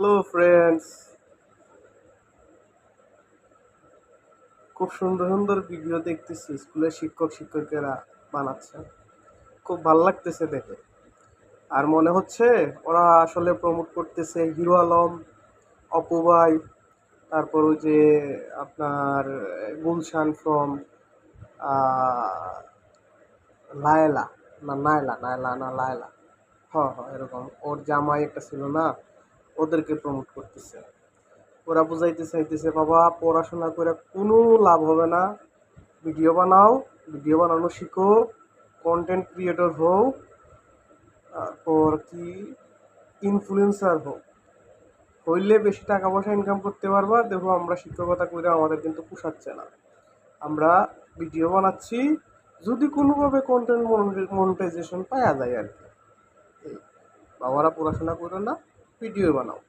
Hello friends, খুব সুন্দর সুন্দর ভিডিও দেখতেছি স্কুলের শিক্ষক শিক্ষকেরা বানাচ্ছে। খুব ভালো লাগতেছে দেখে। আর মনে হচ্ছে ওরা আসলে প্রমোট করতেছে হিরো আলম, অপু ভাই, তারপর ওই যে আপনার গুলশান ফ্রম লায়লা, না নায়লা, নায়লা না লায়লা, হ্যাঁ হ্যাঁ এরকম। ওর জামাই একটা ছিল না, ওদেরকে প্রমোট করতেছে। ওরা বুঝাইতে চাইতেছে বাবা পড়াশোনা করে কোনো লাভ হবে না, ভিডিও বানাও, ভিডিও বানানো শিখো, কন্টেন্ট ক্রিয়েটর হও, তারপর কি ইনফ্লুয়েন্সার হও, হইলে বেশি টাকা পয়সা ইনকাম করতে পারবা। দেখো আমরা শিক্ষকতা করে আমাদের কিন্তু পোষাচ্ছে না, আমরা ভিডিও বানাচ্ছি, যদি কোনোভাবে কন্টেন্ট মনিটাইজেশন পাওয়া যায় আর কি। এই, বাবারা পড়াশোনা করো না, ভিডিও বানাও।